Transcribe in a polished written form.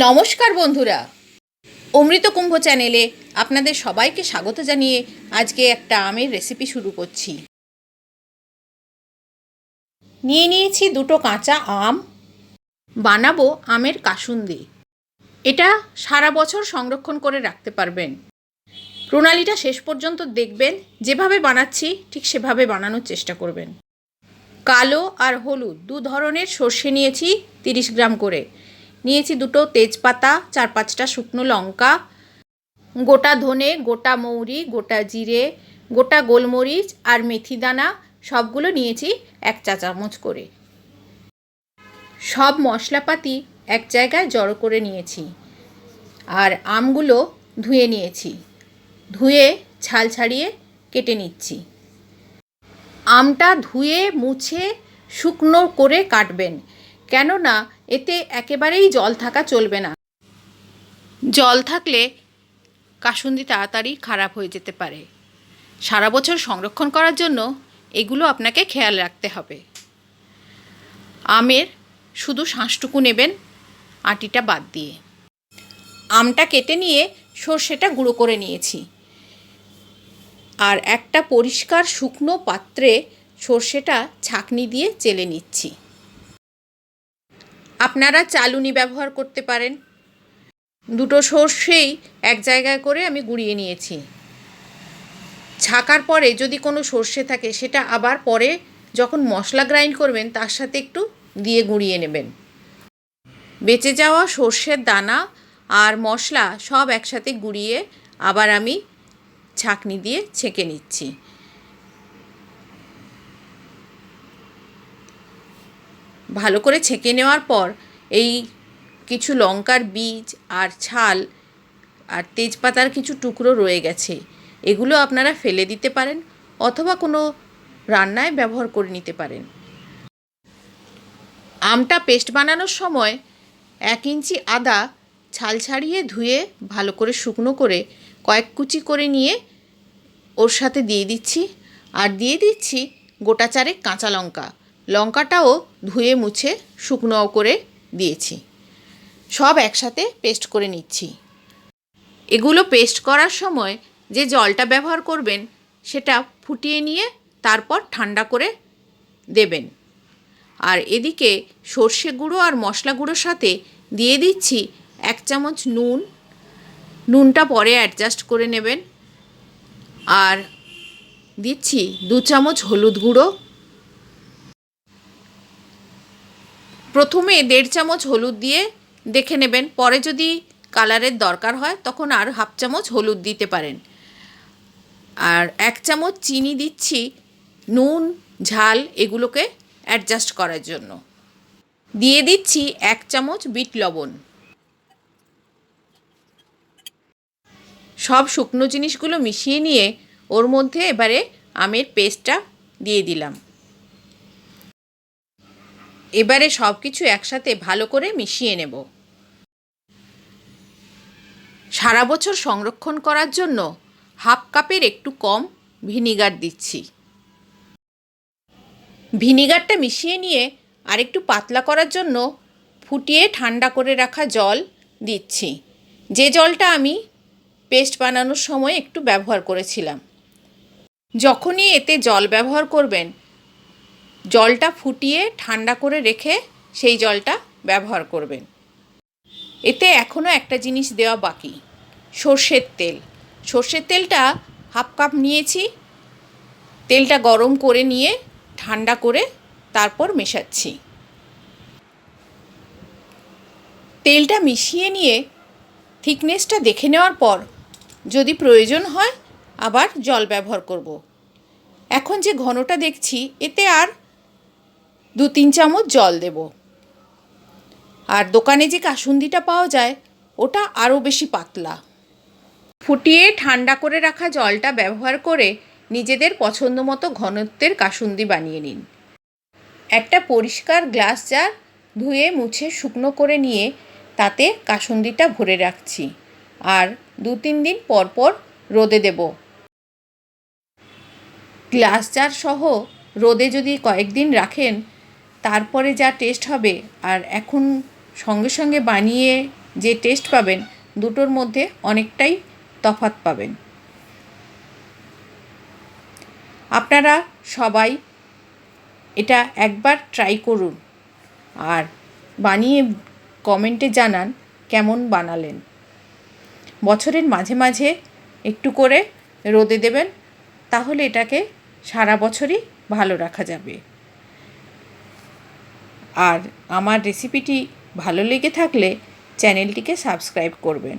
নমস্কার বন্ধুরা, অমৃত কুম্ভ চ্যানেলে আপনাদের সবাইকে স্বাগত জানিয়ে আজকে একটা আমের রেসিপি শুরু করছি। নিয়ে নিয়েছি দুটো কাঁচা আম। বানাবো আমের কাসুন্দি। এটা সারা বছর সংরক্ষণ করে রাখতে পারবেন। প্রণালীটা শেষ পর্যন্ত দেখবেন, যেভাবে বানাচ্ছি ঠিক সেভাবে বানানোর চেষ্টা করবেন। কালো আর হলুদ দু ধরনের সর্ষে নিয়েছি 30 গ্রাম করে। নিয়েছি দুটো তেজপাতা, 4-5টা শুকনো লঙ্কা, গোটা ধনে, গোটা মৌরি, গোটা জিরে, গোটা গোলমরিচ আর মেথি দানা সবগুলো নিয়েছি 1 চা চামচ করে। সব মশলাপাতি এক জায়গায় জড়ো করে নিয়েছি। আর আমগুলো ধুয়ে নিয়েছি। ধুয়ে ছাল ছাড়িয়ে কেটে নিচ্ছি। আমটা ধুয়ে মুছে শুকনো করে কাটবেন, কেননা এতে একেবারেই জল থাকা চলবে না। জল থাকলে কাসুন্দি তাড়াতাড়ি খারাপ হয়ে যেতে পারে। সারা বছর সংরক্ষণ করার জন্য এগুলো আপনাকে খেয়াল রাখতে হবে। আমের শুধু শাঁসটুকু নেবেন, আটিটা বাদ দিয়ে। আমটা কেটে নিয়ে সর্ষেটা গুঁড়ো করে নিয়েছি। আর একটা পরিষ্কার শুকনো পাত্রে সর্ষেটা ছাঁকনি দিয়ে চেলে নিচ্ছি। আপনারা চালুনি ব্যবহার করতে পারেন। দুটো সর্ষেই এক জায়গায় করে আমি গুঁড়িয়ে নিয়েছি। ছাকার পরে যদি কোনো সর্ষে থাকে সেটা আবার পরে যখন মশলা গ্রাইন্ড করবেন তার সাথে একটু দিয়ে গুঁড়িয়ে নেবেন। বেঁচে যাওয়া সর্ষের দানা আর মশলা সব একসাথে গুঁড়িয়ে আবার আমি ছাঁকনি দিয়ে ছেঁকে নিচ্ছি। ভালো করে ছেঁকে নেওয়ার পর এই কিছু লঙ্কার বীজ আর ছাল আর তেজপাতার কিছু টুকরো রয়ে গেছে, এগুলো আপনারা ফেলে দিতে পারেন অথবা কোনো রান্নায় ব্যবহার করে নিতে পারেন। আমটা পেস্ট বানানোর সময় 1 ইঞ্চি আদা ছাল ছাড়িয়ে ধুয়ে ভালো করে শুকনো করে কয়েক কুচি করে নিয়ে ওর সাথে দিয়ে দিচ্ছি। আর দিয়ে দিচ্ছি গোটা 4 কাঁচা লঙ্কা। লঙ্কাটাও ধুয়ে মুছে শুকনো করে দিয়েছি। সব একসাথে পেস্ট করে নিচ্ছি। এগুলো পেস্ট করার সময় যে জলটা ব্যবহার করবেন সেটা ফুটিয়ে নিয়ে তারপর ঠান্ডা করে দেবেন। আর এদিকে সর্ষে গুঁড়ো আর মশলা গুঁড়োর সাথে দিয়ে দিচ্ছি 1 চামচ নুন। নুনটা পরে অ্যাডজাস্ট করে নেবেন। আর দিচ্ছি 2 চামচ হলুদ গুঁড়ো। প্রথমে 1.5 চামচ হলুদ দিয়ে দেখে নেবেন, পরে যদি কালারের দরকার হয় তখন আর 1/2 চামচ হলুদ দিতে পারেন। আর 1 চামচ চিনি দিচ্ছি নুন ঝাল এগুলোকে অ্যাডজাস্ট করার জন্য। দিয়ে দিচ্ছি 1 চামচ বিট লবণ। সব শুকনো জিনিসগুলো মিশিয়ে নিয়ে ওর মধ্যে এবারে আমের পেস্টটা দিয়ে দিলাম। এবারে সব কিছু একসাথে ভালো করে মিশিয়ে নেব। সারা বছর সংরক্ষণ করার জন্য 1/2 কাপের একটু কম ভিনিগার দিচ্ছি। ভিনিগারটা মিশিয়ে নিয়ে আর একটু পাতলা করার জন্য ফুটিয়ে ঠান্ডা করে রাখা জল দিচ্ছি, যে জলটা আমি পেস্ট বানানোর সময় একটু ব্যবহার করেছিলাম। যখনই এতে জল ব্যবহার করবেন জলটা ফুটিয়ে ঠান্ডা করে রেখে সেই জলটা ব্যবহার করবেন। এতে এখনও একটা জিনিস দেওয়া বাকি, সর্ষের তেল। সর্ষের তেলটা 1/2 কাপ নিয়েছি। তেলটা গরম করে নিয়ে ঠান্ডা করে তারপর মেশাচ্ছি। তেলটা মিশিয়ে নিয়ে থিকনেসটা দেখে নেওয়ার পর যদি প্রয়োজন হয় আবার জল ব্যবহার করব। এখন যে ঘনটা দেখছি এতে আর 2-3 চামচ জল দেব। আর দোকানে যে কাসুন্দিটা পাওয়া যায় ওটা আরও বেশি পাতলা। ফুটিয়ে ঠান্ডা করে রাখা জলটা ব্যবহার করে নিজেদের পছন্দ মতো ঘনত্বের কাসুন্দি বানিয়ে নিন। একটা পরিষ্কার গ্লাস জার ধুয়ে মুছে শুকনো করে নিয়ে তাতে কাসুন্দিটা ভরে রাখছি। আর 2-3 দিন পর পর রোদে দেব। গ্লাস জার সহ রোদে যদি কয়েকদিন রাখেন তারপরে যা টেস্ট হবে আর এখন সঙ্গে সঙ্গে বানিয়ে যে টেস্ট পাবেন দুটোর মধ্যে অনেকটাই তফাৎ পাবেন। আপনারা সবাই এটা একবার ট্রাই করুন আর বানিয়ে কমেন্টে জানান কেমন বানালেন। বছরের মাঝে মাঝে একটু করে রোদে দেবেন, তাহলে এটাকে সারা বছরই ভালো রাখা যাবে। আর আমার রেসিপিটি ভালো লেগে থাকলে চ্যানেলটিকে সাবস্ক্রাইব করবেন।